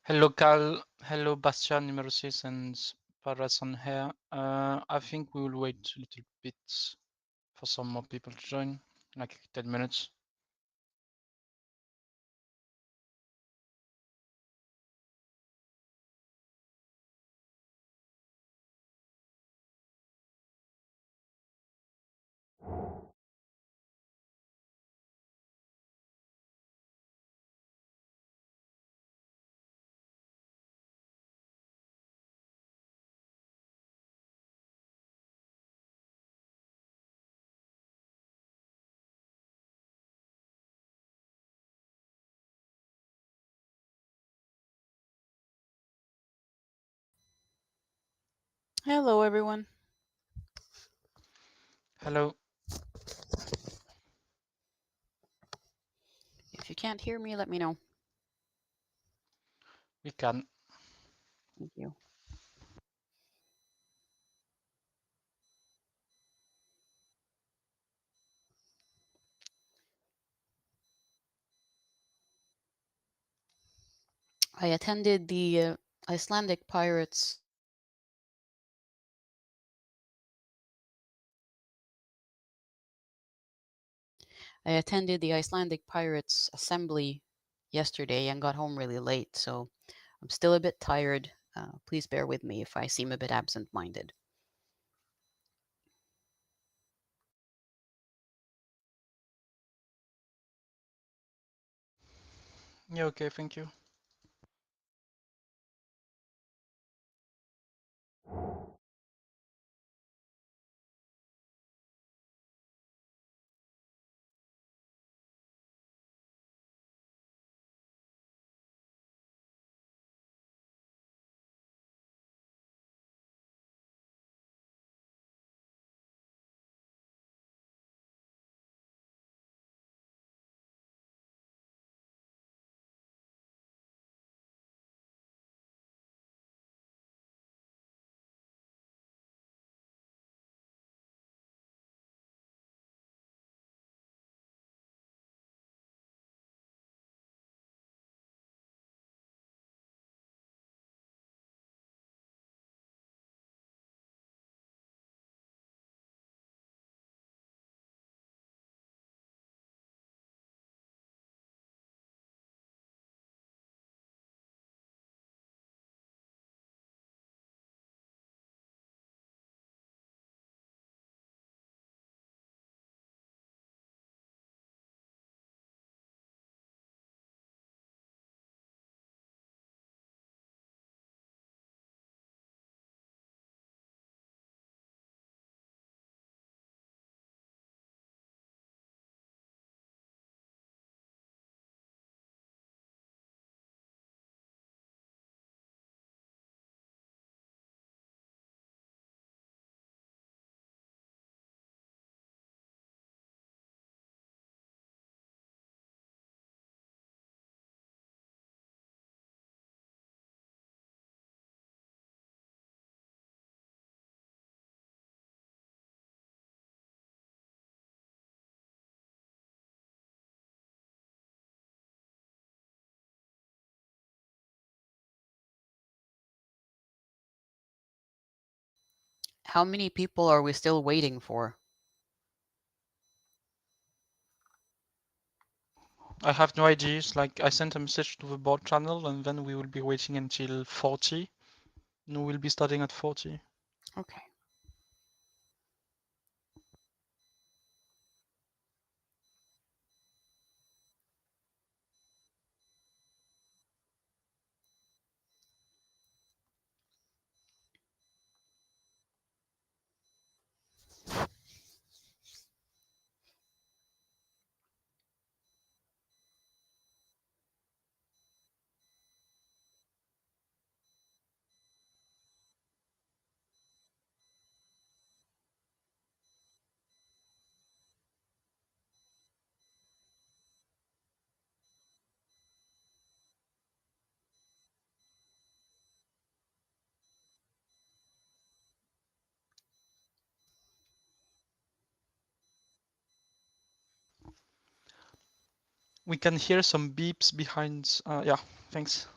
Hello, Carl. Hello, Bastian, Numerosis, and Parason here. I think we will wait a little bit for some more people to join, like 10 minutes. Hello, everyone. Hello, If you can't hear me, let me know. we can. Thank you. I attended the Icelandic Pirates. I attended the Icelandic Pirates assembly yesterday and got home really late, so I'm still a bit tired. Please bear with me if I seem a bit absent-minded. Yeah, okay, thank you. How many people are we still waiting for? I have no ideas. Like, I sent a message to the board channel, and then we will be waiting until 40. And we will be starting at 40. Okay. We can hear some beeps behind. Yeah, thanks.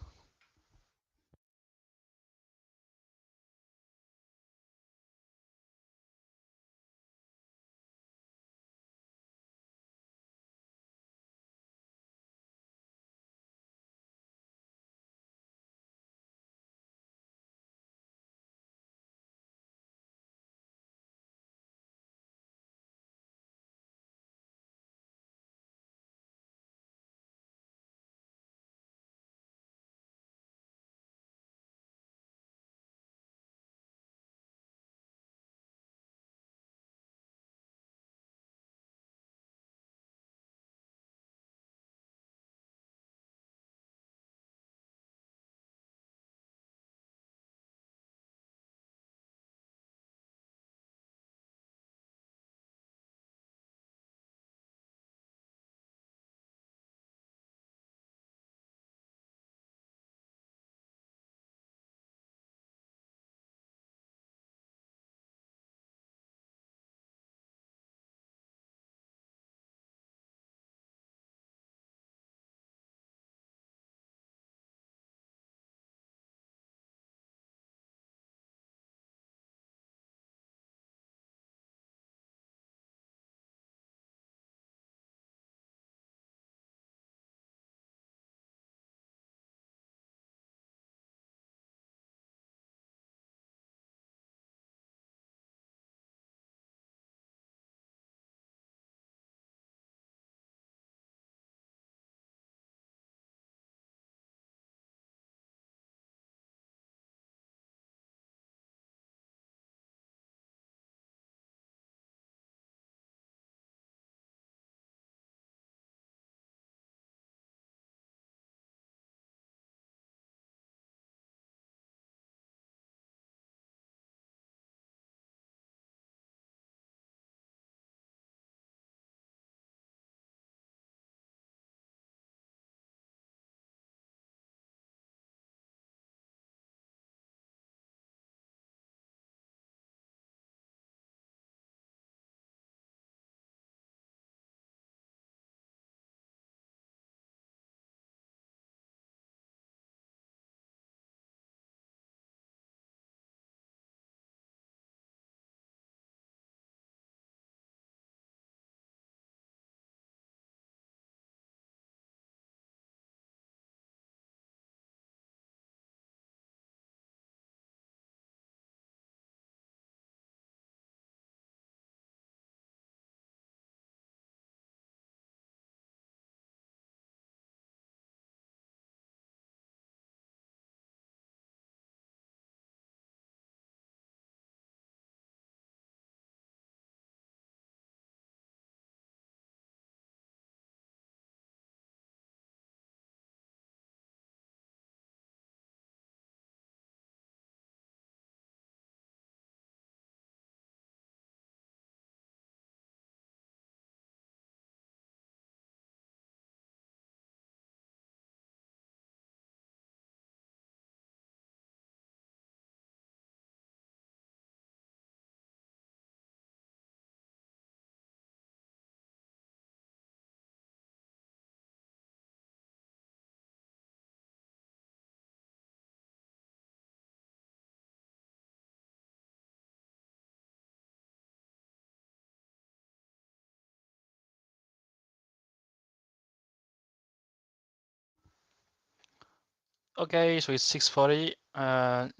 Okay, so it's 6:40.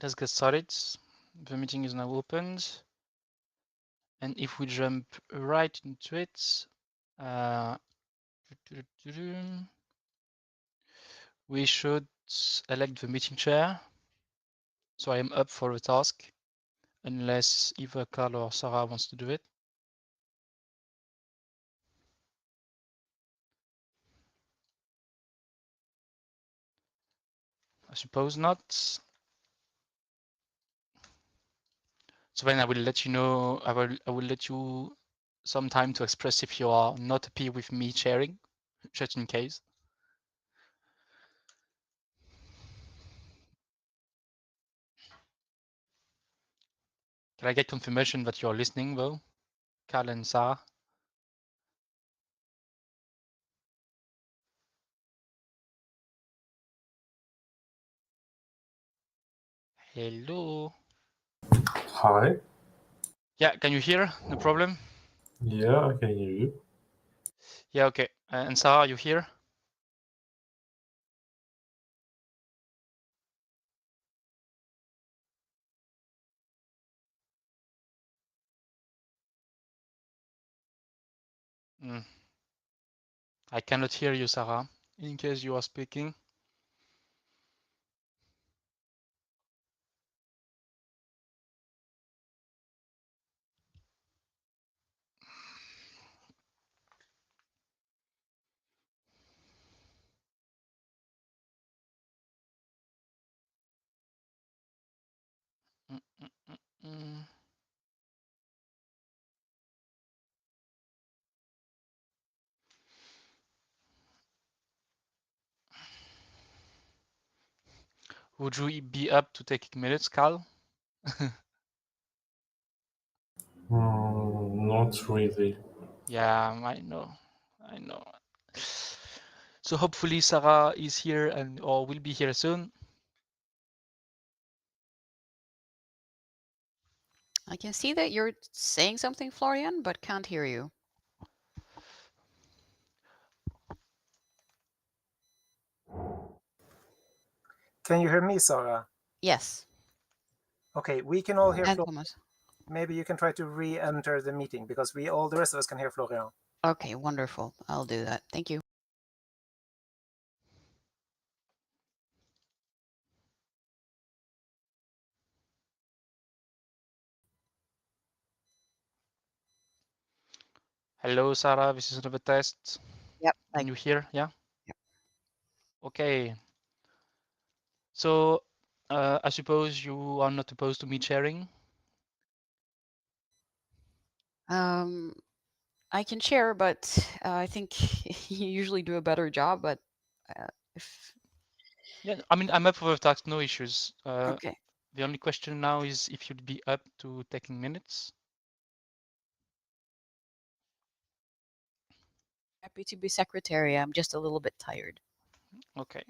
Let's get started. The meeting is now opened. And if we jump right into it, we should elect the meeting chair. So I am up for the task, unless either Carl or Sarah wants to do it. I suppose not. So then I will let you know, I will let you some time to express if you are not happy with me sharing, just in case. Can I get confirmation that you're listening though, Carl and Sarah? Hello. Hi. Yeah, can you hear? No problem. Yeah, I can hear you. Yeah, okay. And Sarah, you here? Mm. I cannot hear you, Sarah, in case you are speaking. Mm, mm, mm, mm. Would you be up to taking minutes, Carl? Not really. Yeah, I know. I know. So hopefully Sarah is here and or will be here soon. I can see that you're saying something, Florian, but can't hear you. Can you hear me, Sarah? Yes. Okay, we can all hear And Florian. Thomas. Maybe you can try to re-enter the meeting because all the rest of us can hear Florian. Okay, wonderful. I'll do that. Thank you. Hello, Sarah. This is another test. Yep. Can you hear? Yeah. Yep. Okay. So I suppose you are not opposed to me sharing. I can share, but I think you usually do a better job. But if Yeah, I mean, I'm up for the task, no issues. okay, The only question now is if you'd be up to taking minutes. happy to be secretary. I'm just a little bit tired. Okay.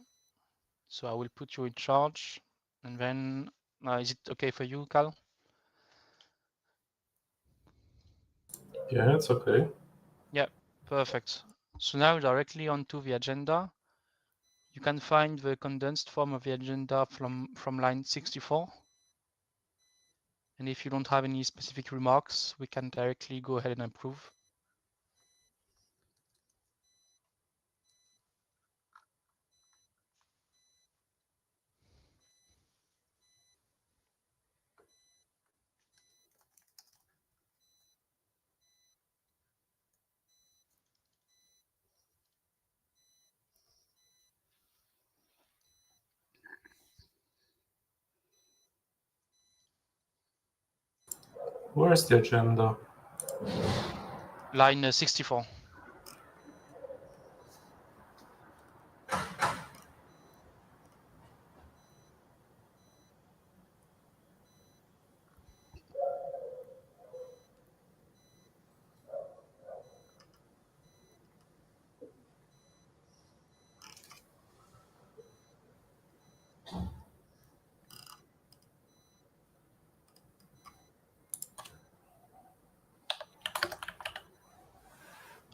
So I will put you in charge. And then, is it okay for you, Carl? Yeah, it's okay. Yeah, perfect. So now directly onto the agenda. You can find the condensed form of the agenda from line 64. And if you don't have any specific remarks, we can directly go ahead and approve. Where's the agenda? Line 64.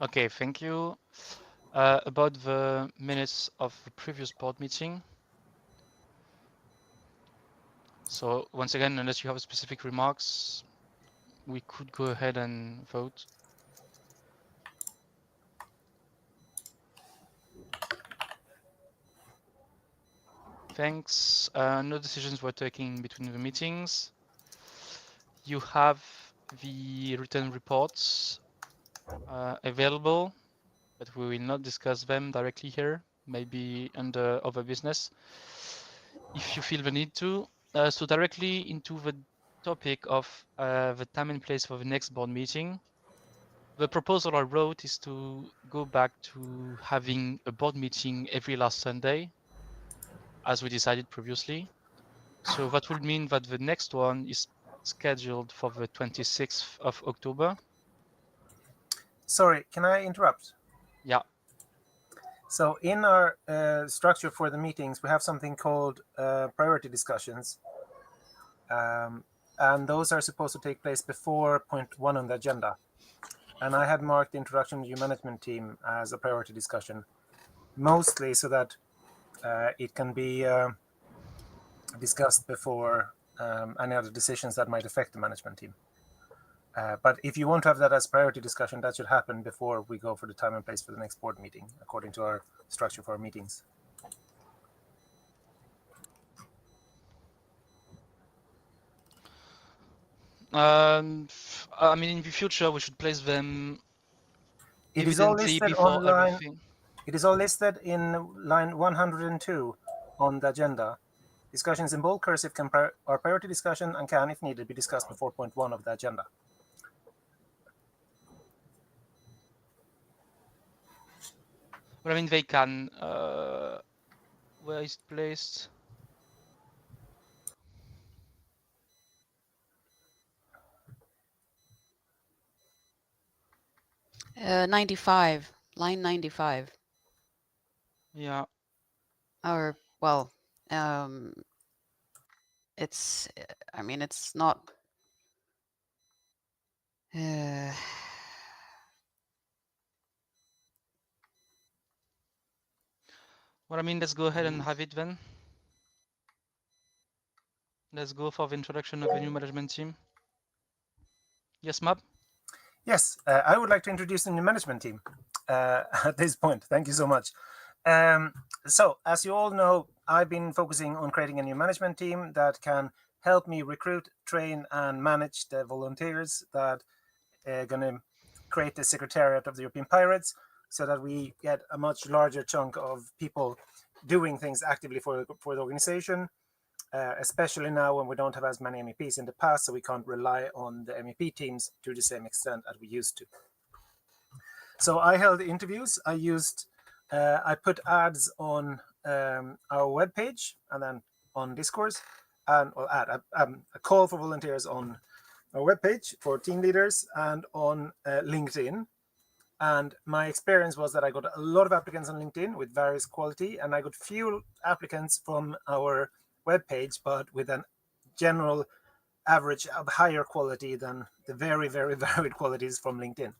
Okay, thank you. About the minutes of the previous board meeting. So once again, unless you have specific remarks, we could go ahead and vote. Thanks. No decisions were taken between the meetings. You have the written reports available, but we will not discuss them directly here, maybe under other business, if you feel the need to. So directly into the topic of the time and place for the next board meeting. The proposal I wrote is to go back to having a board meeting every last Sunday, as we decided previously. So that would mean that the next one is scheduled for the 26th of October. Sorry, can I interrupt? Yeah. So in our structure for the meetings, we have something called priority discussions. And those are supposed to take place before point 1 on the agenda. And I had marked the introduction to your management team as a priority discussion, mostly so that it can be discussed before any other decisions that might affect the management team. But if you want to have that as priority discussion, that should happen before we go for the time and place for the next board meeting, according to our structure for our meetings. I mean, in the future, we should place them It is all evidently listed before on line. everything. It is all listed in line 102 on the agenda. Discussions in bold cursive are priority discussion and can, if needed, be discussed before point 1 of the agenda. But I mean, they can. Where is it placed? Line 95. Yeah. Or, well, it's, I mean, it's not. Well, I mean, let's go ahead and have it then. Let's go for the introduction of the new management team. Yes, Mab? Yes, I would like to introduce the new management team at this point. Thank you so much. So, as you all know, I've been focusing on creating a new management team that can help me recruit, train, and manage the volunteers that are going to create the Secretariat of the European Pirates, so that we get a much larger chunk of people doing things actively for the organization, especially now when we don't have as many MEPs in the past, so we can't rely on the MEP teams to the same extent as we used to. So I held interviews. I put ads on our webpage and then on Discourse, and a call for volunteers on our webpage for team leaders and on LinkedIn. And my experience was that I got a lot of applicants on LinkedIn with various quality, and I got few applicants from our webpage, but with a general average of higher quality than the very, very varied qualities from LinkedIn.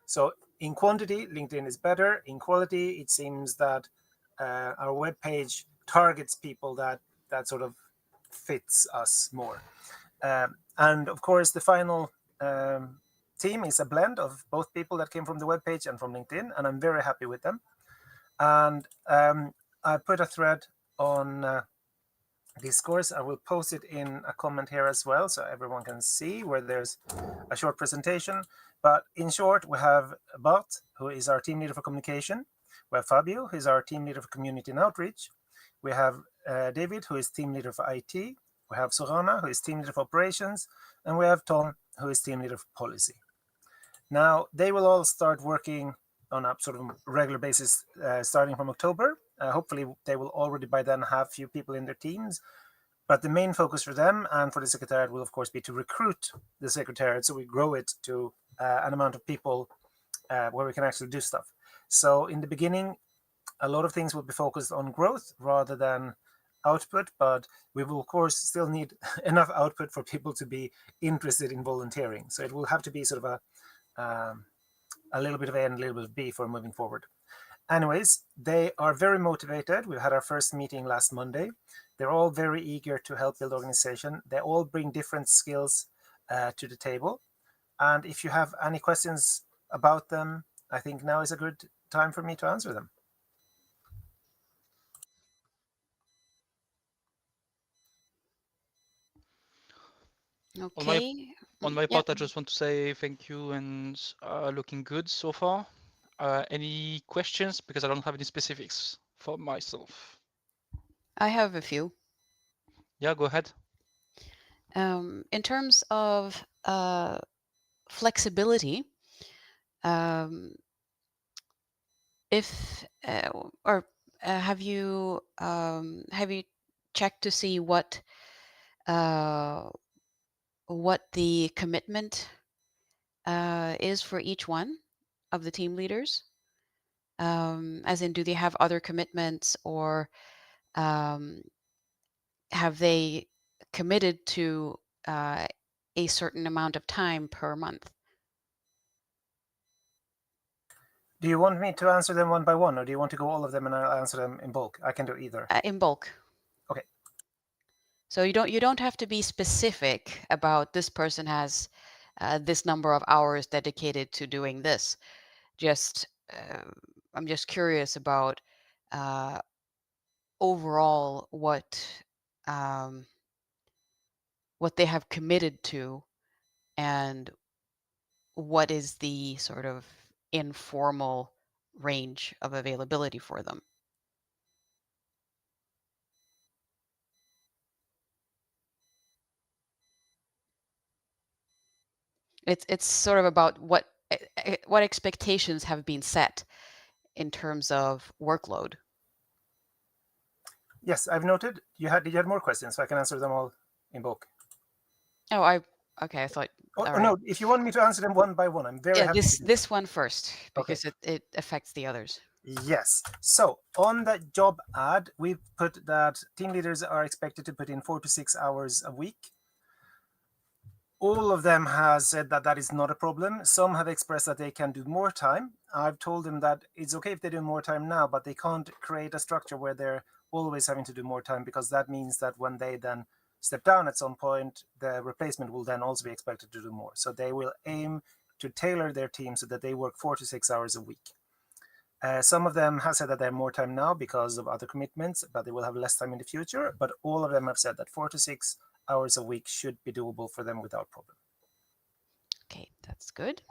So in quantity, LinkedIn is better. In quality, it seems that our webpage targets people that sort of fits us more. And of course, the final team is a blend of both people that came from the webpage and from LinkedIn, and I'm very happy with them. And I put a thread on Discourse. I will post it in a comment here as well, so everyone can see, where there's a short presentation. But in short, we have Bart, who is our team leader for communication. We have Fabio, who is our team leader for community and outreach. We have David, who is team leader for IT. We have Sorana, who is team leader for operations. And we have Tom, who is team leader for policy. Now, they will all start working on a sort of regular basis starting from October. Hopefully, they will already by then have few people in their teams. But the main focus for them and for the Secretariat will, of course, be to recruit the Secretariat, so we grow it to an amount of people where we can actually do stuff. So in the beginning, a lot of things will be focused on growth rather than output, but we will, of course, still need enough output for people to be interested in volunteering. So it will have to be sort of a little bit of A and a little bit of B for moving forward. Anyways, they are very motivated. We had our first meeting last Monday. They're all very eager to help build organization. They all bring different skills to the table. And if you have any questions about them, I think now is a good time for me to answer them. Okay. On my Yeah. part, I just want to say thank you and looking good so far. Any questions? Because I don't have any specifics for myself. I have a few. Yeah, go ahead. In terms of flexibility, um, if or have you checked to see uh, what the commitment is for each one of the team leaders? As in, do they have other commitments, or um, have they committed to a certain amount of time per month? Do you want me to answer them one by one, or do you want to go all of them and I'll answer them in bulk? I can do either. In bulk. Okay. So you don't have to be specific about this person has this number of hours dedicated to doing this. Just I'm just curious about overall what they have committed to, and what is the sort of informal range of availability for them. It's sort of about what expectations have been set in terms of workload. Yes, I've noted. Did you have more questions, so I can answer them all in bulk? Oh, okay. I thought. Oh, All right. no, if you want me to answer them one by one, I'm very happy to do this one first, Okay. because it affects the others. Yes. So on the job ad, we put that team leaders are expected to put in 4 to 6 hours a week. All of them has said that that is not a problem. Some have expressed that they can do more time. I've told them that it's okay if they do more time now, but they can't create a structure where they're always having to do more time, because that means that when they then step down at some point, the replacement will then also be expected to do more. So they will aim to tailor their team so that they work 4 to 6 hours a week. Some of them have said that they have more time now because of other commitments, but they will have less time in the future. But all of them have said that 4 to 6 hours a week should be doable for them without problem. Okay, that's good.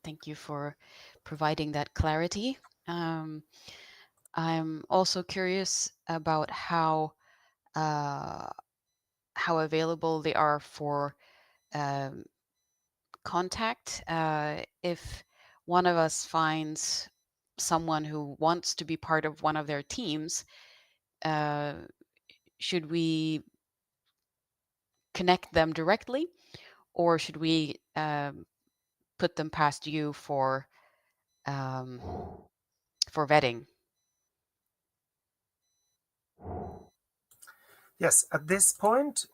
Thank you for providing that clarity. I'm also curious about how available they are for um, contact. If one of us finds someone who wants to be part of one of their teams, should we connect them directly, or should we put them past you for vetting? Yes, at this point,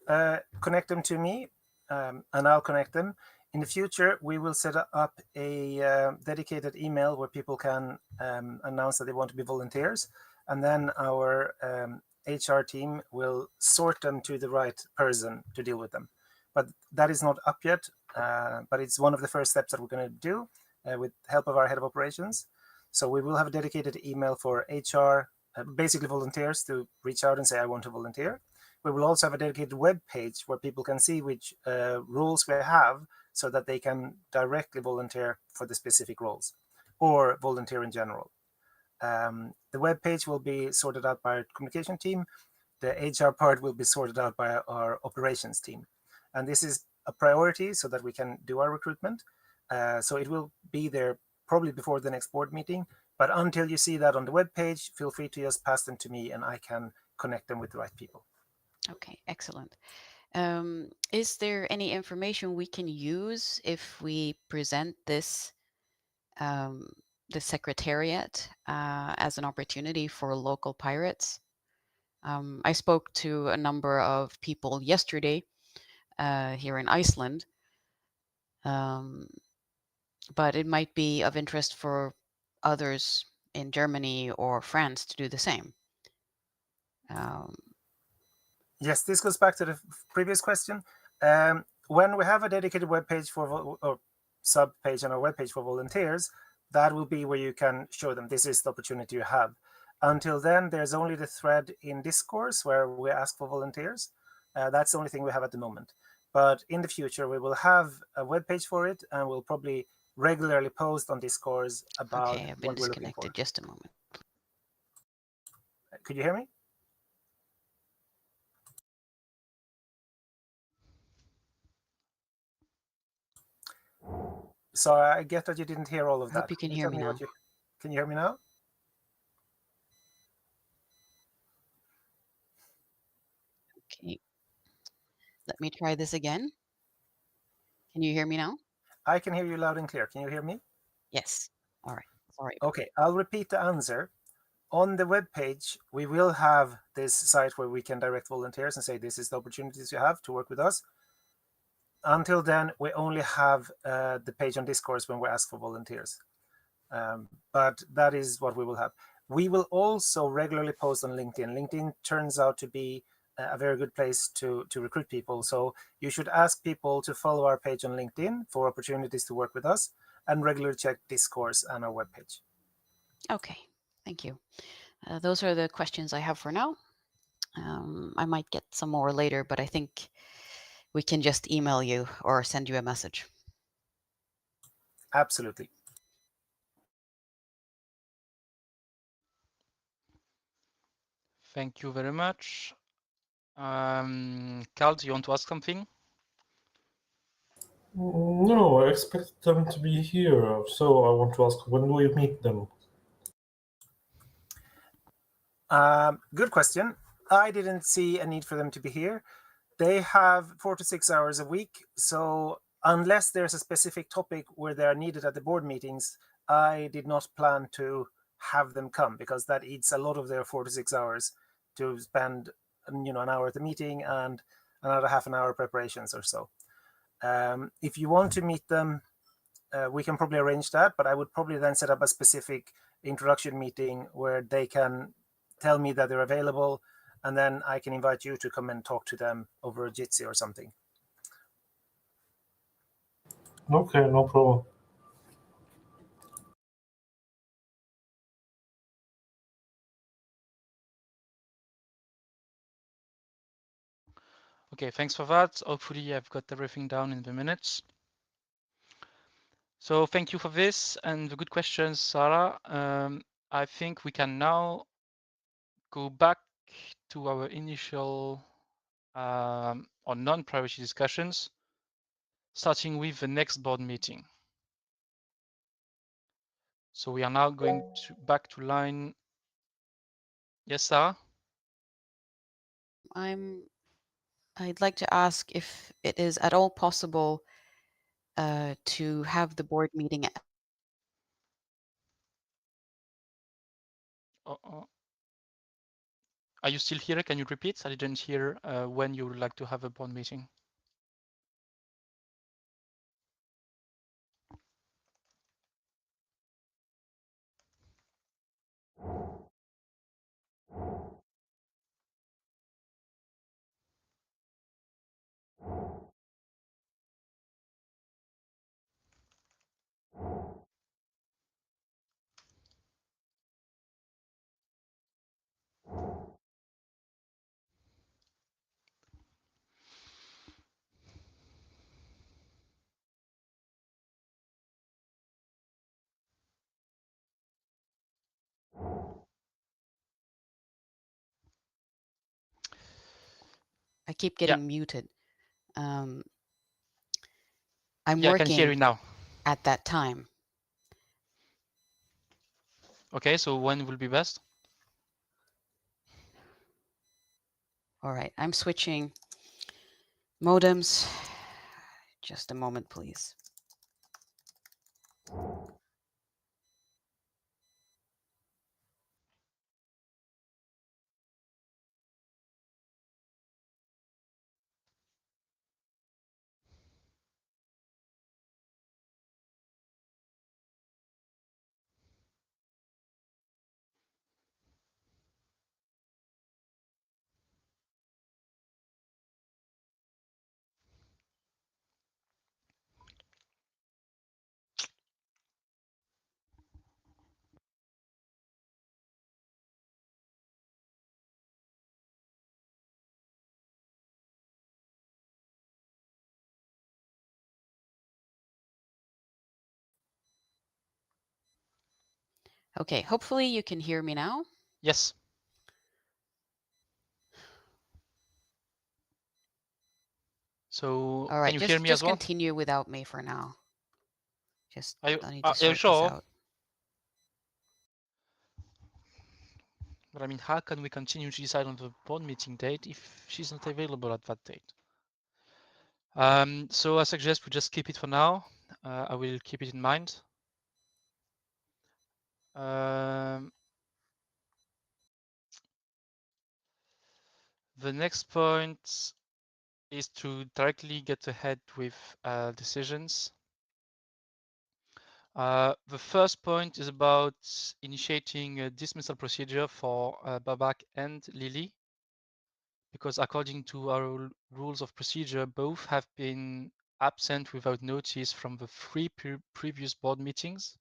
connect them to me, and I'll connect them. In the future, we will set up a dedicated email where people can announce that they want to be volunteers, and then our HR team will sort them to the right person to deal with them. But that is not up yet, but it's one of the first steps that we're going to do with help of our head of operations. So we will have a dedicated email for HR, basically volunteers, to reach out and say, I want to volunteer. We will also have a dedicated web page where people can see which roles we have, so that they can directly volunteer for the specific roles or volunteer in general. The web page will be sorted out by our communication team. The HR part will be sorted out by our operations team. And this is a priority so that we can do our recruitment. So it will be there probably before the next board meeting. But until you see that on the web page, feel free to just pass them to me and I can connect them with the right people. Okay, excellent. Is there any information we can use if we present this the secretariat as an opportunity for local pirates? I spoke to a number of people yesterday here in Iceland, but it might be of interest for others in Germany or France to do the same. Yes, this goes back to the previous question. When we have a dedicated web page or sub page on our web page for volunteers, that will be where you can show them this is the opportunity you have. Until then, there's only the thread in Discourse where we ask for volunteers. That's the only thing we have at the moment. But in the future, we will have a web page for it, and we'll probably regularly post on Discourse about Okay, I've been what we're looking for. disconnected. Just a moment. Could you hear me? So I get that you didn't hear all of that. I hope you can hear me now. Can you hear me now? Okay. Let me try this again. Can you hear me now? I can hear you loud and clear. Can you hear me? Yes. All right. Sorry. Okay, I'll repeat the answer. On the web page, we will have this site where we can direct volunteers and say this is the opportunities you have to work with us. Until then, we only have the page on Discourse when we ask for volunteers. But that is what we will have. We will also regularly post on LinkedIn. LinkedIn turns out to be a very good place to recruit people. So you should ask people to follow our page on LinkedIn for opportunities to work with us and regularly check Discourse and our webpage. Okay, thank you. Those are the questions I have for now. I might get some more later, but I think we can just email you or send you a message. Absolutely. Thank you very much. Carl, do you want to ask something? No, I expect them to be here, so I want to ask, when do we meet them? Good question. I didn't see a need for them to be here. They have 4 to 6 hours a week, so unless there's a specific topic where they are needed at the board meetings, I did not plan to have them come because that eats a lot of their 4 to 6 hours to spend, an hour at the meeting and another half an hour preparations or so. If you want to meet them, we can probably arrange that, but I would probably then set up a specific introduction meeting where they can tell me that they're available, and then I can invite you to come and talk to them over a Jitsi or something. Okay, no problem. Okay, thanks for that. Hopefully I've got everything down in the minutes. So thank you for this and the good questions, Sarah. I think we can now go back to our initial or non-priority discussions, starting with the next board meeting. So we are now going back to line. Yes, Sarah? I'd like to ask if it is at all possible to have the board meeting. Are you still here? Can you repeat? I didn't hear when you would like to have a board meeting. I keep getting muted. I'm I can hear you working now. at that time. Okay, so when will be best? All right, I'm switching modems. Just a moment, please. Okay, hopefully you can hear me now. Yes. So All right, can you hear me as just well? continue without me for now. Just Are I need to you sort this sure? out. But I mean, how can we continue to decide on the board meeting date if she's not available at that date? So I suggest we just keep it for now. I will keep it in mind. The next point is to directly get ahead with decisions. The first point is about initiating a dismissal procedure for Babak and Lily, because according to our rules of procedure, both have been absent without notice from the three previous board meetings.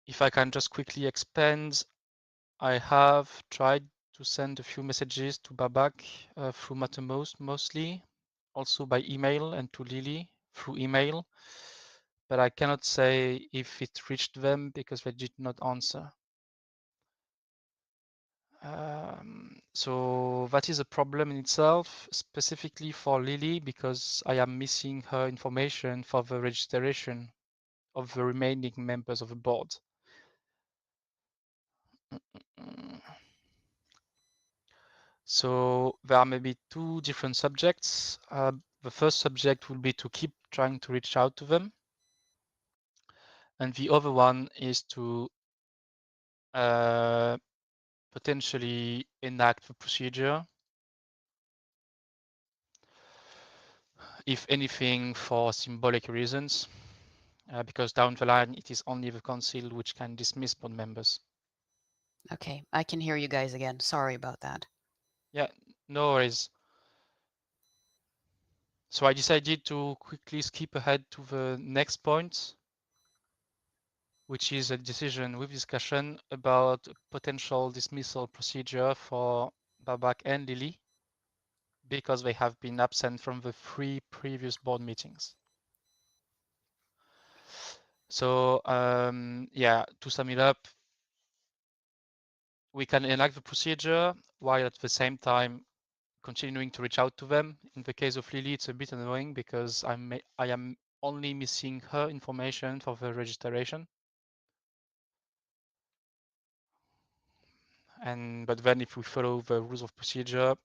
If I can just quickly expand, I have tried to send a few messages to Babak through Mattermost mostly, also by email, and to Lily through email, but I cannot say if it reached them because they did not answer. So that is a problem in itself, specifically for Lily, because I am missing her information for the registration of the remaining members of the board. So there are maybe two different subjects. The first subject will be to keep trying to reach out to them. And the other one is to potentially enact the procedure, if anything, for symbolic reasons, because down the line, it is only the council which can dismiss board members. Okay, I can hear you guys again. Sorry about that. Yeah, no worries. So I decided to quickly skip ahead to the next point, which is a decision with discussion about potential dismissal procedure for Babak and Lily, because they have been absent from the three previous board meetings. So yeah, to sum it up, we can enact the procedure while at the same time continuing to reach out to them. In the case of Lily, it's a bit annoying because I am only missing her information for the registration. But then if we follow the rules of procedure,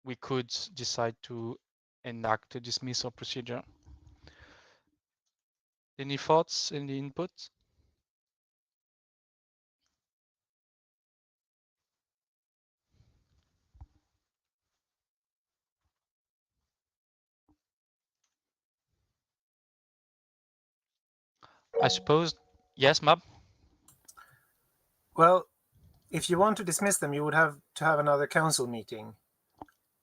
we could decide to enact a dismissal procedure. Any thoughts, any input? I suppose, yes, Mab? Well, if you want to dismiss them, you would have to have another council meeting.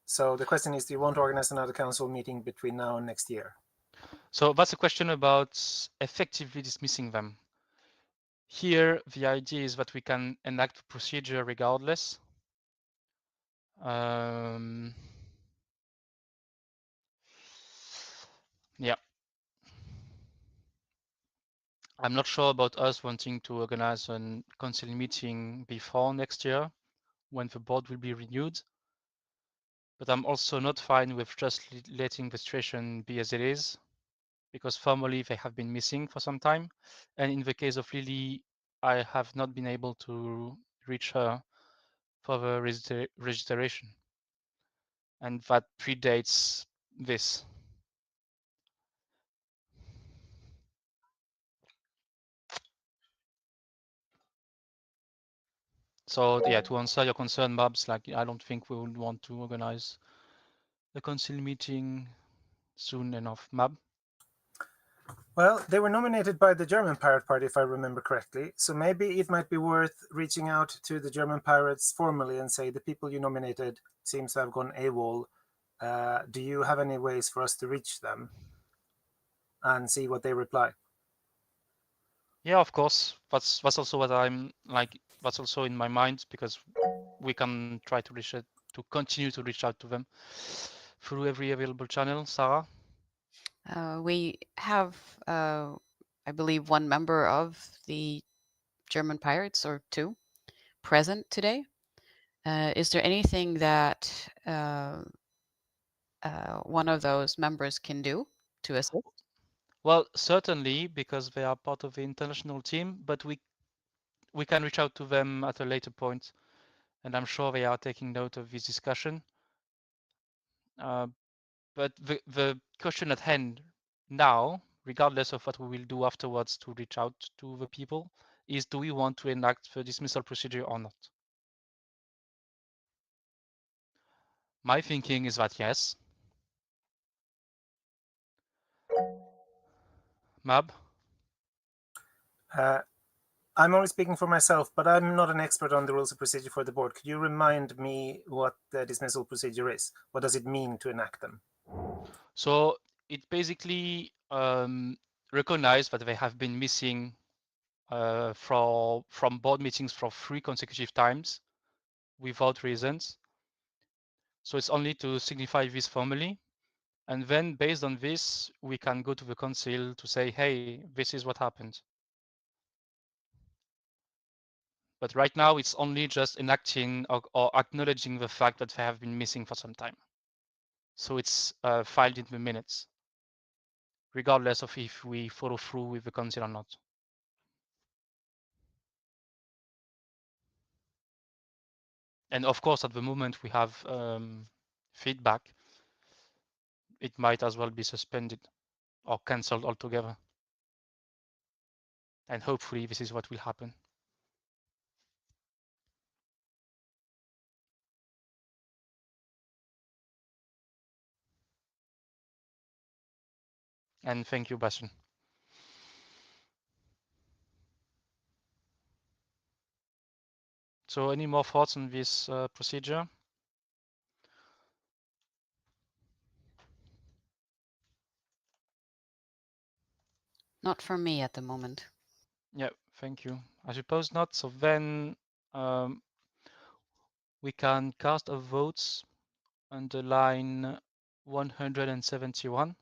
So the question is, do you want to organize another council meeting between now and next year? So that's a question about effectively dismissing them. Here, the idea is that we can enact the procedure regardless. Yeah. I'm not sure about us wanting to organize a council meeting before next year when the board will be renewed. But I'm also not fine with just letting the situation be as it is, because formally they have been missing for some time. And in the case of Lily, I have not been able to reach her for the registration. And that predates this. So yeah, to answer your concern, Babs, like I don't think we would want to organize the council meeting soon enough. Mab? Well, they were nominated by the German Pirate Party, if I remember correctly. So maybe it might be worth reaching out to the German pirates formally and say, the people you nominated seems to have gone AWOL. Do you have any ways for us to reach them? And see what they reply. Yeah, of course. That's also what I'm like. That's also in my mind, because we can try to reach it, to continue to reach out to them through every available channel. Sarah? We have, I believe, one member of the German Pirates, or two, present today. Is there anything that one of those members can do to assist? Well, certainly, because they are part of the international team, but we can reach out to them at a later point, and I'm sure they are taking note of this discussion. But the question at hand now, regardless of what we will do afterwards to reach out to the people, is do we want to enact the dismissal procedure or not? My thinking is that yes. Mab? I'm only speaking for myself, but I'm not an expert on the rules of procedure for the board. Could you remind me what the dismissal procedure is? What does it mean to enact them? So it basically recognized that they have been missing from board meetings for 3 consecutive times without reasons. So it's only to signify this formally. And then based on this, we can go to the council to say, hey, this is what happened. But right now, it's only just enacting or acknowledging the fact that they have been missing for some time. So it's filed in the minutes, regardless of if we follow through with the council or not. And of course, at the moment we have feedback, it might as well be suspended or cancelled altogether. And hopefully this is what will happen. And thank you, Bastian. So any more thoughts on this procedure? Not for me at the moment. Yeah, thank you. I suppose not. So then we can cast a vote under line 171.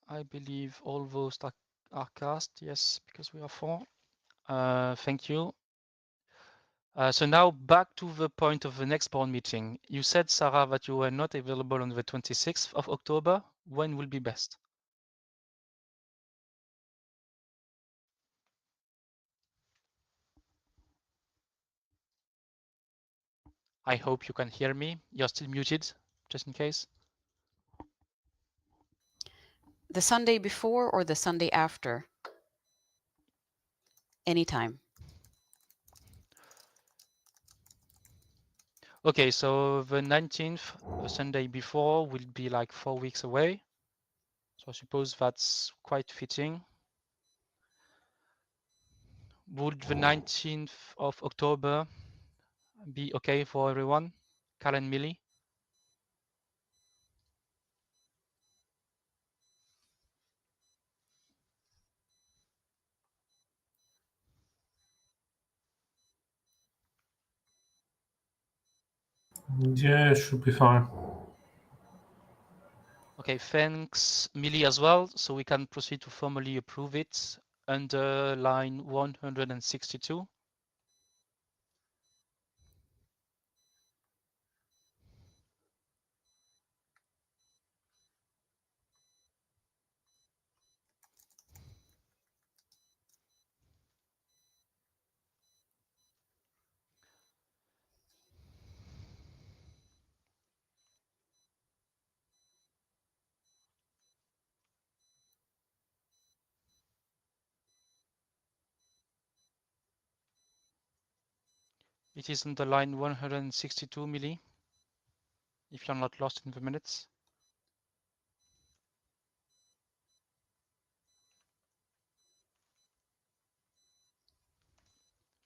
I believe all votes are cast. Yes, because we are 4. Thank you. So now back to the point of the next board meeting. You said, Sarah, that you were not available on the 26th of October. When will be best? I hope you can hear me. You're still muted, just in case. The Sunday before or the Sunday after? Anytime. Okay, so the 19th, the Sunday before, will be like 4 weeks away. So I suppose that's quite fitting. Would the 19th of October be okay for everyone? Cal and Millie? Yeah, it should be fine. Okay, thanks, Millie, as well. So we can proceed to formally approve it under line 162. It is under line 162, Millie, if you're not lost in the minutes.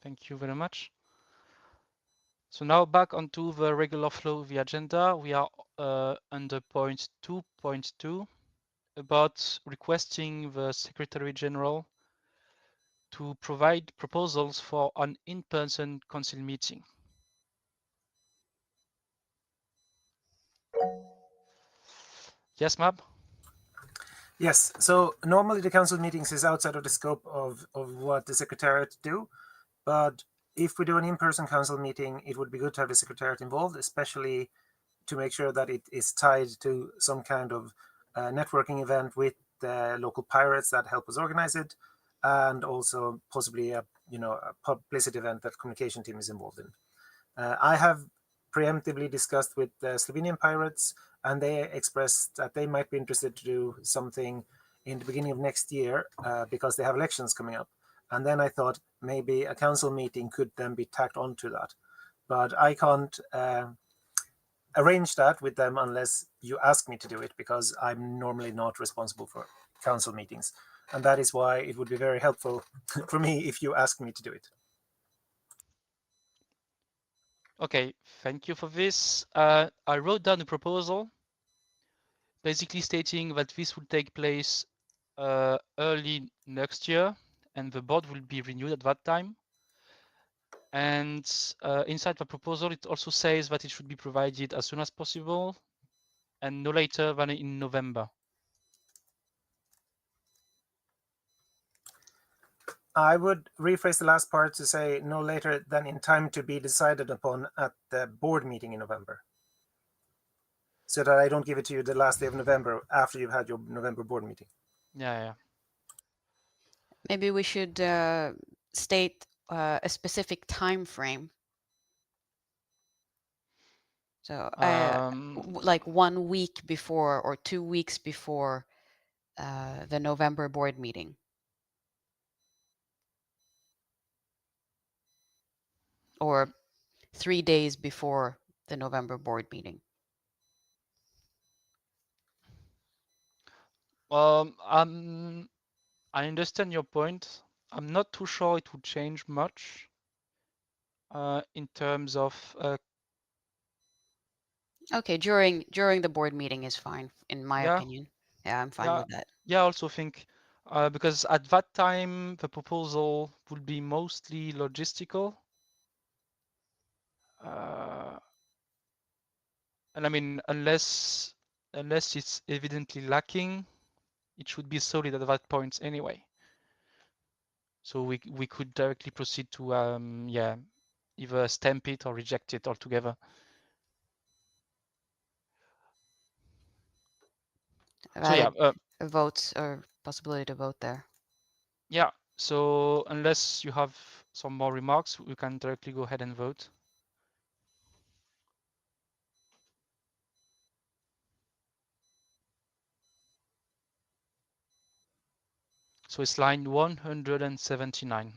Thank you very much. So now back onto the regular flow of the agenda. We are under point 2.2 about requesting the Secretary General to provide proposals for an in-person council meeting. Yes, Mab? Yes, so normally the council meetings is outside of the scope of what the secretariat do, but if we do an in-person council meeting, it would be good to have the secretariat involved, especially to make sure that it is tied to some kind of networking event with the local pirates that help us organize it, and also possibly a publicity event that communication team is involved in. I have preemptively discussed with the Slovenian pirates, and they expressed that they might be interested to do something in the beginning of next year because they have elections coming up. And then I thought maybe a council meeting could then be tacked onto that. But I can't arrange that with them unless you ask me to do it, because I'm normally not responsible for council meetings. And that is why it would be very helpful for me if you ask me to do it. Okay, thank you for this. I wrote down a proposal basically stating that this will take place early next year and the board will be renewed at that time. And inside the proposal, it also says that it should be provided as soon as possible and no later than in November. I would rephrase the last part to say no later than in time to be decided upon at the board meeting in November, so that I don't give it to you the last day of November after you've had your November board meeting. Yeah. Maybe we should state a specific time frame. So like 1 week before or 2 weeks before the November board meeting. Or 3 days before the November board meeting. I understand your point. I'm not too sure it would change much in terms of. Okay, during the board meeting is fine, in my opinion. Yeah, I'm fine with that. Yeah, I also think because at that time the proposal would be mostly logistical. And I mean, unless it's evidently lacking, it should be solid at that point anyway. So we could directly proceed to either stamp it or reject it altogether. So yeah, a vote or possibility to vote there. Yeah. So unless you have some more remarks, we can directly go ahead and vote. So it's line 179.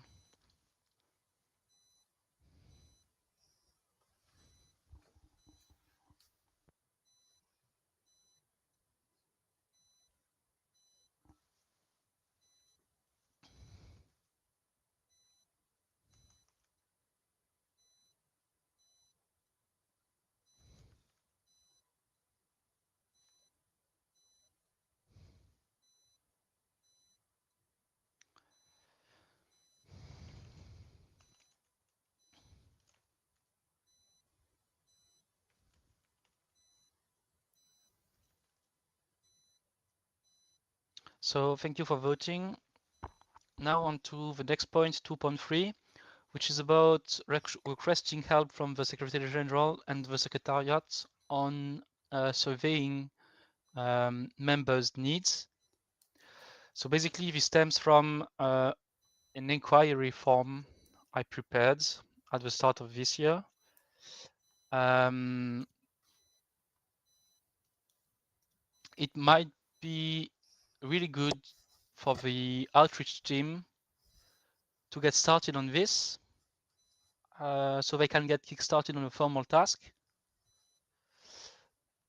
So thank you for voting. Now on to the next point, 2.3, which is about requesting help from the Secretary General and the Secretariat on surveying members' needs. So basically, this stems from an inquiry form I prepared at the start of this year. It might be really good for the outreach team to get started on this so they can get kick-started on a formal task.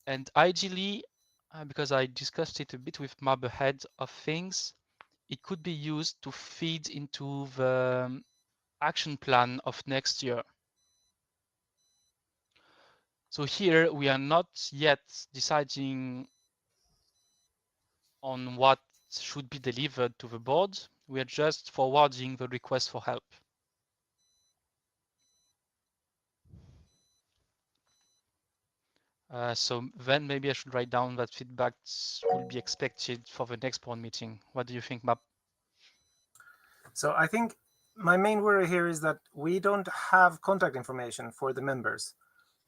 And ideally, because I discussed it a bit with Mab ahead of things, it could be used to feed into the action plan of next year. So here we are not yet deciding on what should be delivered to the board. We are just forwarding the request for help. So then maybe I should write down that feedback will be expected for the next board meeting. What do you think, Map? So I think my main worry here is that we don't have contact information for the members.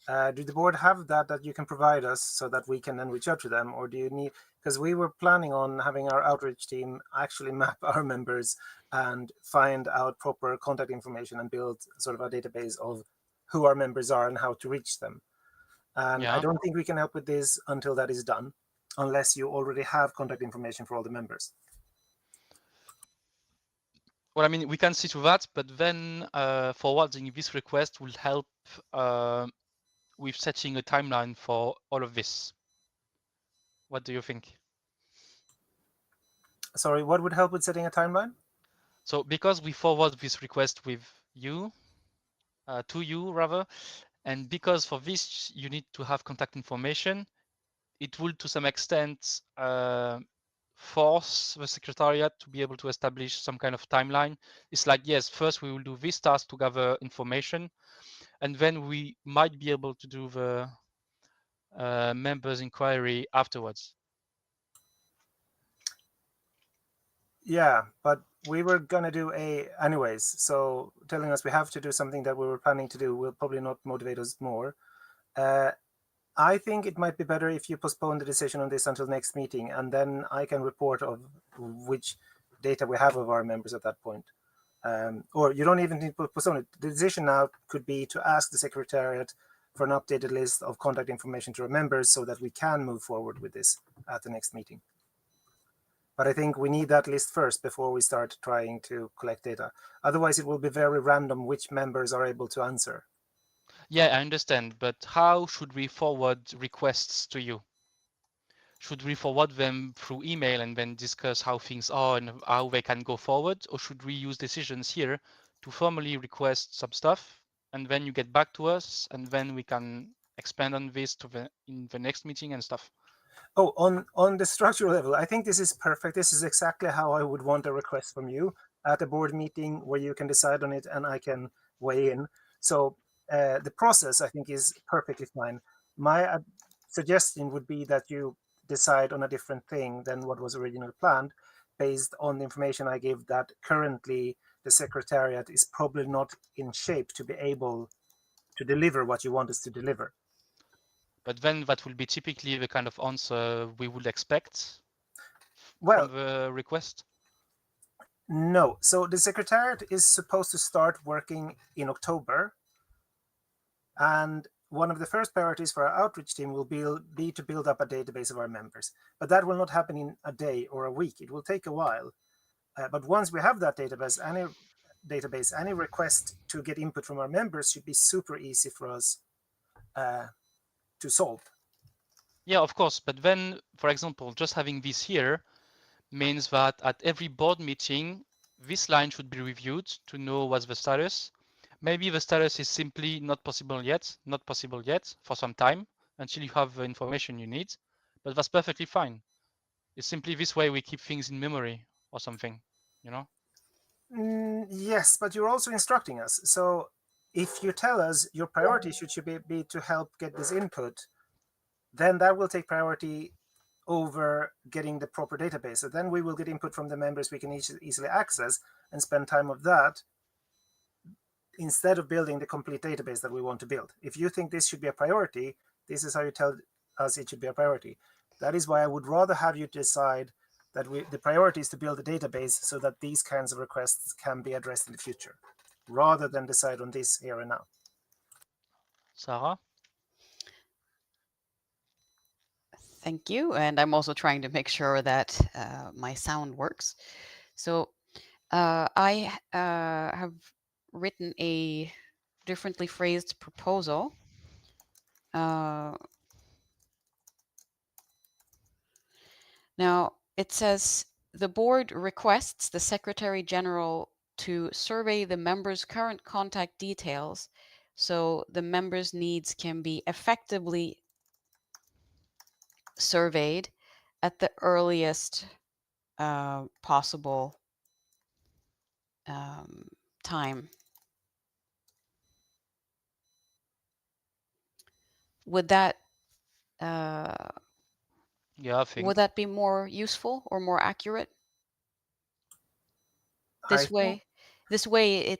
Do the board have that you can provide us so that we can then reach out to them, or do you need, because we were planning on having our outreach team actually map our members and find out proper contact information and build sort of a database of who our members are and how to reach them. And I don't think we can help with this until that is done, unless you already have contact information for all the members. Well, I mean, we can see to that, but then forwarding this request will help with setting a timeline for all of this. What do you think? Sorry, what would help with setting a timeline? So because we forward this request with you, to you rather, and because for this you need to have contact information, it will to some extent force the secretariat to be able to establish some kind of timeline. It's like, yes, first we will do this task to gather information, and then we might be able to do the members inquiry afterwards. Yeah, but we were gonna do anyways. So telling us we have to do something that we were planning to do will probably not motivate us more. I think it might be better if you postpone the decision on this until next meeting, and then I can report of which data we have of our members at that point. Or you don't even need to postpone it. The decision now could be to ask the secretariat for an updated list of contact information to our members so that we can move forward with this at the next meeting. But I think we need that list first before we start trying to collect data. Otherwise, it will be very random which members are able to answer. Yeah, I understand, but how should we forward requests to you? Should we forward them through email and then discuss how things are and how they can go forward? Or should we use decisions here to formally request some stuff and then you get back to us and then we can expand on this in the next meeting and stuff? Oh, on the structural level, I think this is perfect. This is exactly how I would want a request from you at a board meeting where you can decide on it and I can weigh in. So the process, I think, is perfectly fine. My suggestion would be that you decide on a different thing than what was originally planned, based on the information I gave that currently the secretariat is probably not in shape to be able to deliver what you want us to deliver. But then that will be typically the kind of answer we would expect Well, from the request. No. So the secretariat is supposed to start working in October. And one of the first priorities for our outreach team will be to build up a database of our members. But that will not happen in a day or a week. It will take a while. But once we have that database, any request to get input from our members should be super easy for us to solve. Yeah, of course. But then, for example, just having this here means that at every board meeting, this line should be reviewed to know what's the status. Maybe the status is simply not possible yet for some time until you have the information you need, but that's perfectly fine. It's simply this way we keep things in memory or something, you know? Yes, but you're also instructing us. So if you tell us your priority should be to help get this input, then that will take priority over getting the proper database. So then we will get input from the members we can easily access and spend time of that instead of building the complete database that we want to build. If you think this should be a priority, this is how you tell us it should be a priority. That is why I would rather have you decide that the priority is to build a database so that these kinds of requests can be addressed in the future, rather than decide on this here and now. Sarah? Thank you. And I'm also trying to make sure that my sound works. So I have written a differently phrased proposal. Now, it says the board requests the Secretary General to survey the members' current contact details so the members' needs can be effectively surveyed at the earliest possible time. Would that Yeah, I think. would that be more useful or more accurate? I think This way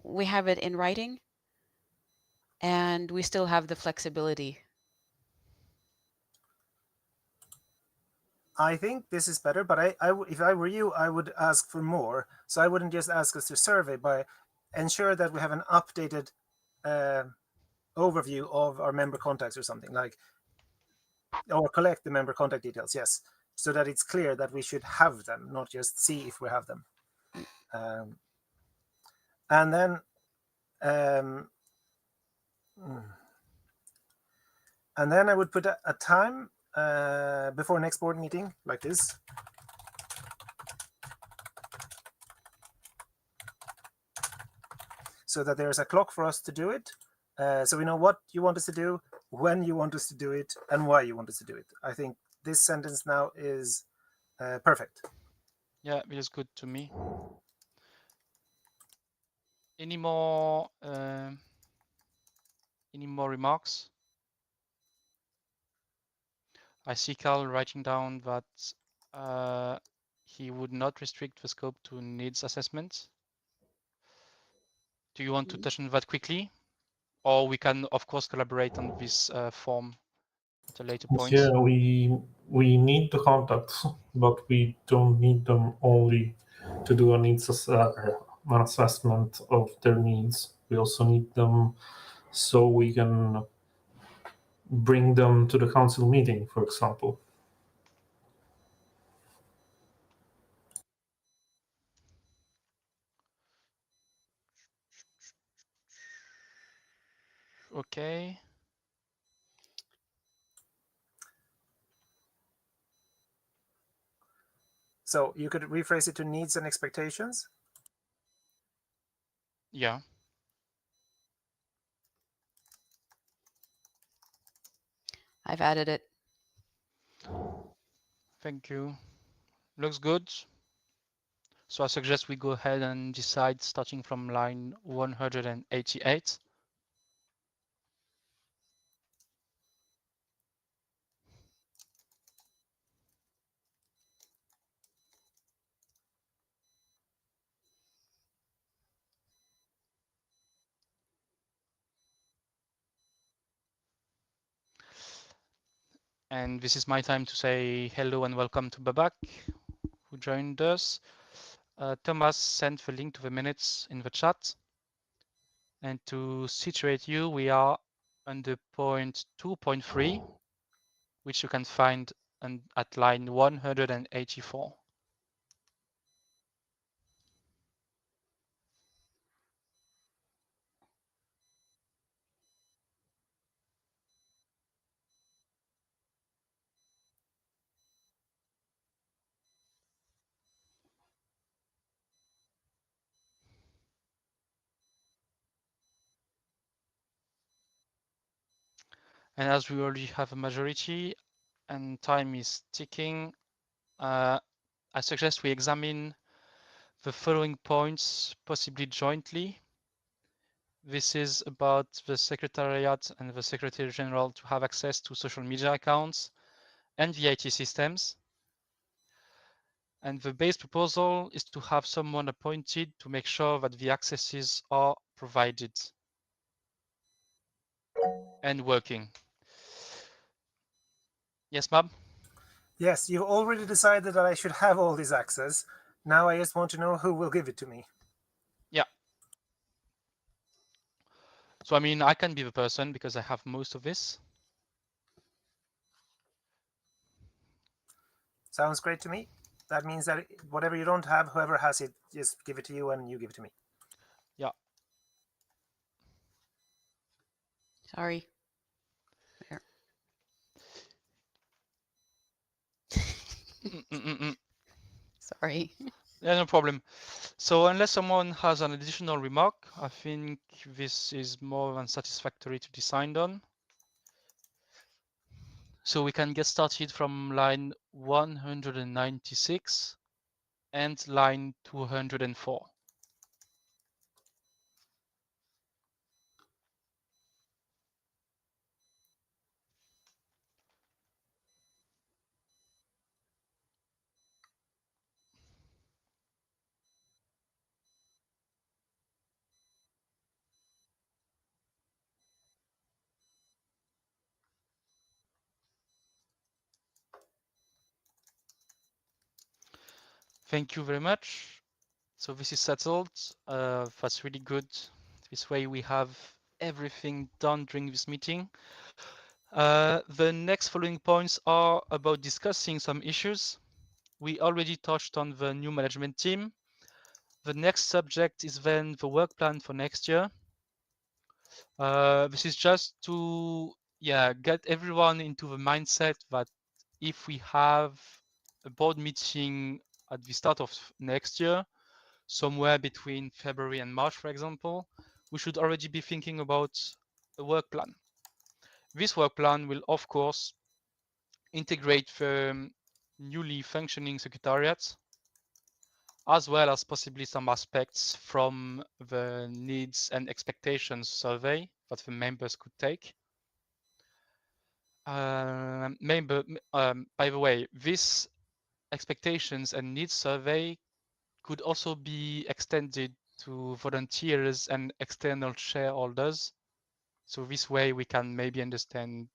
we have it in writing and we still have the flexibility. I think this is better, but if I were you, I would ask for more. So I wouldn't just ask us to survey, but ensure that we have an updated overview of our member contacts or something like, or collect the member contact details. Yes, so that it's clear that we should have them, not just see if we have them. And then I would put a time before next board meeting like this. So that there's a clock for us to do it. So we know what you want us to do, when you want us to do it, and why you want us to do it. I think this sentence now is perfect. Yeah, it is good to me. Any more remarks? I see Carl writing down that he would not restrict the scope to needs assessment. Do you want to touch on that quickly? Or we can, of course, collaborate on this form at a later point. Yeah, we need the contacts, but we don't need them only to do an assessment of their needs. We also need them so we can bring them to the council meeting, for example. Okay. So you could rephrase it to needs and expectations. Yeah. I've added it. Thank you. Looks good. So I suggest we go ahead and decide starting from line 188. And this is my time to say hello and welcome to Babak, who joined us. Thomas sent the link to the minutes in the chat. And to situate you, we are under point 2.3, which you can find at line 184. And as we already have a majority and time is ticking, I suggest we examine the following points, possibly jointly. This is about the Secretariat and the Secretary General to have access to social media accounts and the IT systems. And the base proposal is to have someone appointed to make sure that the accesses are provided and working. Yes, Mab? Yes, you've already decided that I should have all this access. Now I just want to know who will give it to me. Yeah. So, I mean, I can be the person because I have most of this. Sounds great to me. That means that whatever you don't have, whoever has it, just give it to you and you give it to me. Yeah. Sorry. There. Sorry. Yeah, no problem. So unless someone has an additional remark, I think this is more than satisfactory to decide on. So we can get started from line 196 and line 204. Thank you very much. So this is settled. That's really good. This way we have everything done during this meeting. The next following points are about discussing some issues. We already touched on the new management team. The next subject is then the work plan for next year. This is just to get everyone into the mindset that if we have a board meeting at the start of next year, somewhere between February and March, for example, we should already be thinking about a work plan. This work plan will, of course, integrate the newly functioning secretariat, as well as possibly some aspects from the needs and expectations survey that the members could take. By the way, this expectations and needs survey could also be extended to volunteers and external shareholders. So this way we can maybe understand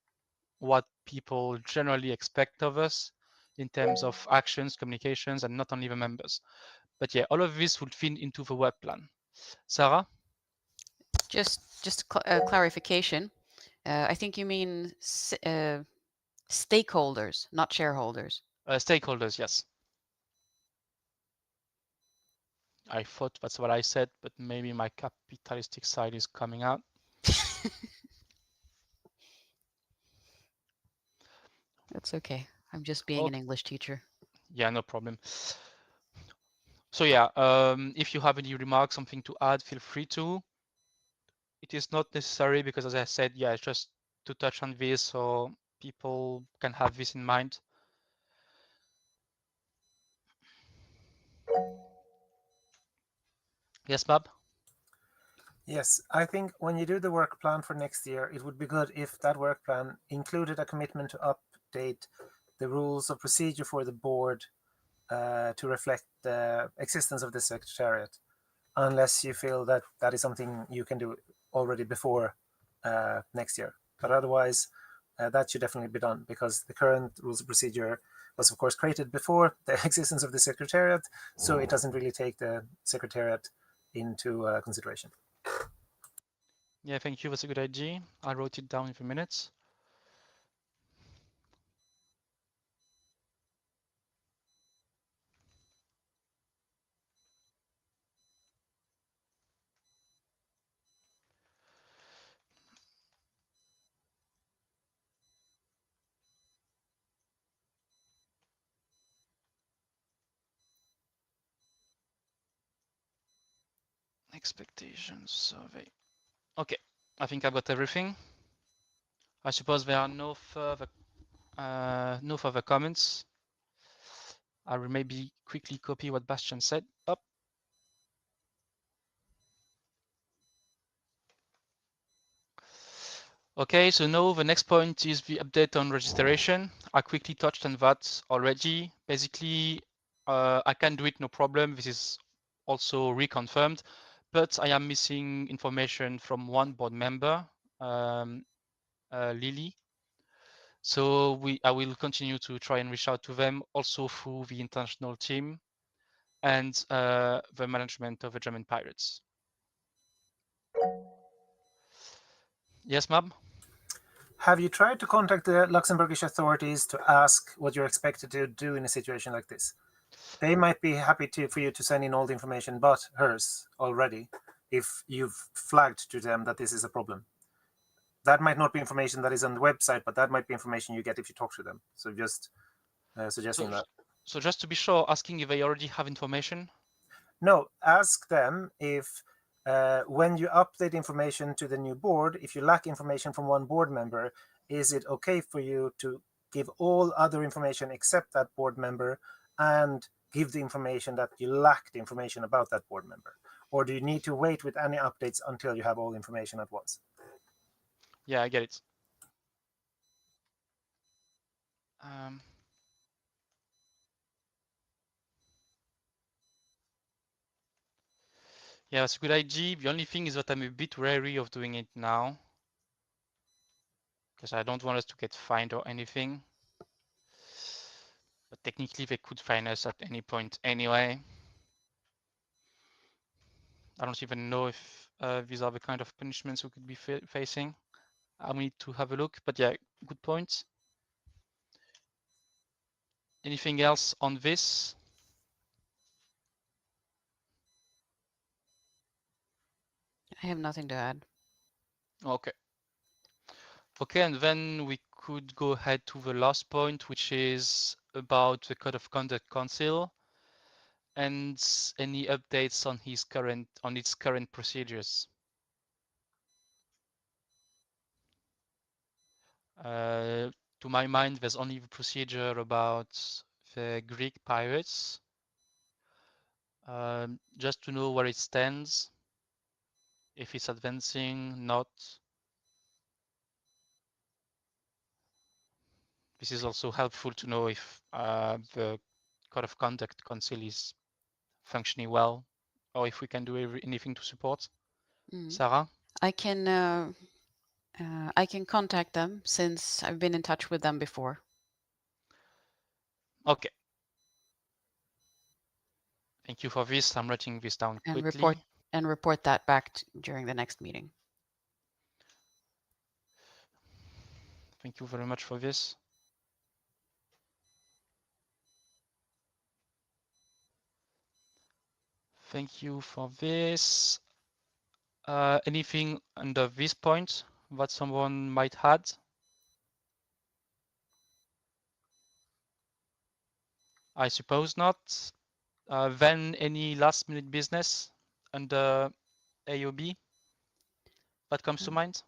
what people generally expect of us in terms of actions, communications, and not only the members. But yeah, all of this would fit into the work plan. Sarah? Just clarification. I think you mean stakeholders, not shareholders. Stakeholders, yes. I thought that's what I said, but maybe my capitalistic side is coming out. That's okay. I'm just being an English teacher. Yeah, no problem. So yeah, if you have any remarks, something to add, feel free to. It is not necessary because, as I said, yeah, it's just to touch on this so people can have this in mind. Yes, Bob? Yes, I think when you do the work plan for next year, it would be good if that work plan included a commitment to update the rules of procedure for the board to reflect the existence of the secretariat, unless you feel that that is something you can do already before next year. But otherwise, that should definitely be done because the current rules of procedure was, of course, created before the existence of the secretariat, so it doesn't really take the secretariat into consideration. Yeah, thank you. That's a good idea. I wrote it down in a minute. Expectations survey. Okay, I think I've got everything. I suppose there are no further comments. I will maybe quickly copy what Bastian said. Up. Okay, so now the next point is the update on registration. I quickly touched on that already. Basically, I can do it no problem. This is also reconfirmed, but I am missing information from one board member, Lily. So I will continue to try and reach out to them also through the international team and the management of the German Pirates. Yes, ma'am? Have you tried to contact the Luxembourgish authorities to ask what you're expected to do in a situation like this? They might be happy for you to send in all the information but hers already if you've flagged to them that this is a problem. That might not be information that is on the website, but that might be information you get if you talk to them. So just suggesting that. So just to be sure, asking if they already have information? No, ask them if when you update information to the new board, if you lack information from one board member, is it okay for you to give all other information except that board member and give the information that you lack the information about that board member? Or do you need to wait with any updates until you have all information at once? Yeah, I get it. Yeah, that's a good idea. The only thing is that I'm a bit wary of doing it now, because I don't want us to get fined or anything. But technically, they could fine us at any point anyway. I don't even know if these are the kind of punishments we could be facing. I need to have a look, but yeah, good point. Anything else on this? I have nothing to add. Okay. Okay, and then we could go ahead to the last point, which is about the Code of Conduct Council and any updates on its current procedures. To my mind, there's only the procedure about the Greek pirates. Just to know where it stands, if it's advancing, not. This is also helpful to know if the Code of Conduct Council is functioning well, or if we can do anything to support. Sarah? I can contact them since I've been in touch with them before. Okay. Thank you for this. I'm writing this down and quickly. report that back during the next meeting. Thank you very much for this. Thank you for this. Anything under this point that someone might add? I suppose not. Then any last minute business under AOB that comes to mind?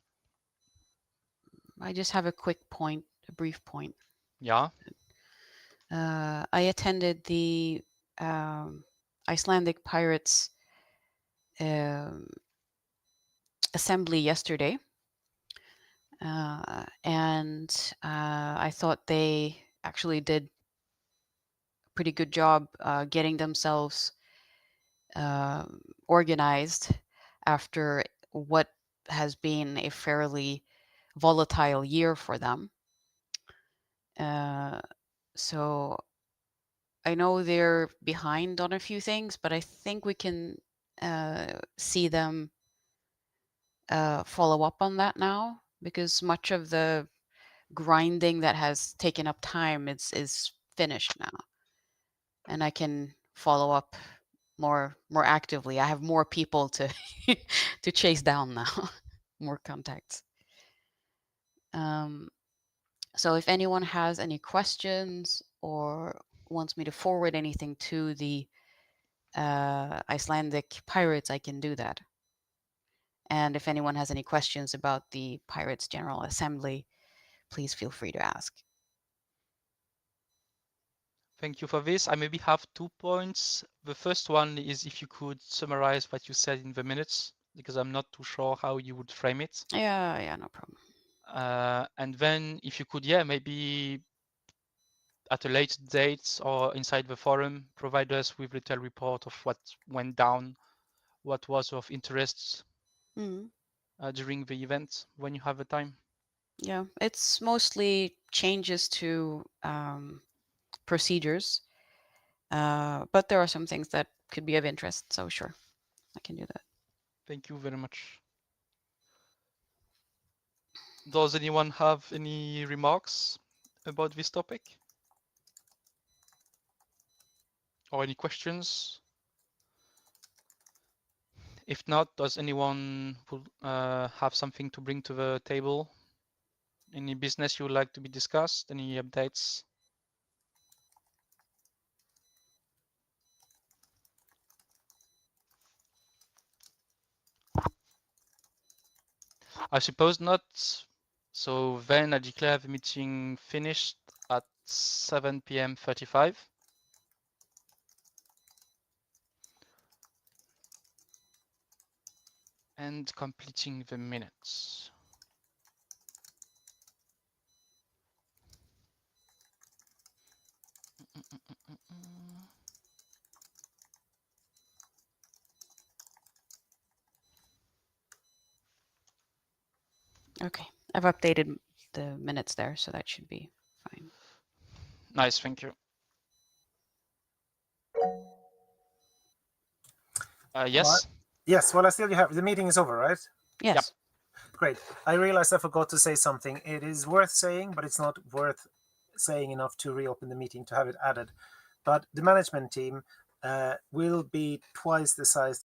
I just have a quick point, a brief point. Yeah. I attended the Icelandic Pirates assembly yesterday, and I thought they actually did a pretty good job getting themselves organized after what has been a fairly volatile year for them. So I know they're behind on a few things, but I think we can see them follow up on that now, because much of the grinding that has taken up time is finished now, and I can follow up more actively. I have more people to to chase down now, more contacts. So if anyone has any questions or wants me to forward anything to the Icelandic pirates, I can do that. And if anyone has any questions about the Pirates General Assembly, please feel free to ask. Thank you for this. I maybe have 2 points. The first one is if you could summarize what you said in the minutes, because I'm not too sure how you would frame it. Yeah, no problem. And then if you could, yeah, maybe at a later date or inside the forum, provide us with a little report of what went down, what was of interest during the event when you have the time. Yeah, it's mostly changes to procedures, but there are some things that could be of interest, so sure, I can do that. Thank you very much. Does anyone have any remarks about this topic? Or any questions? If not, does anyone have something to bring to the table? Any business you would like to be discussed? Any updates? I suppose not. So then I declare the meeting finished at 7 p.m. 35. And completing the minutes. Okay, I've updated the minutes there, so that should be fine. Nice, thank you. Yes. Yes, well, I still have the meeting is over, right? Yes. Yep. Great. I realized I forgot to say something. It is worth saying, but it's not worth saying enough to reopen the meeting to have it added. But the management team will be twice the size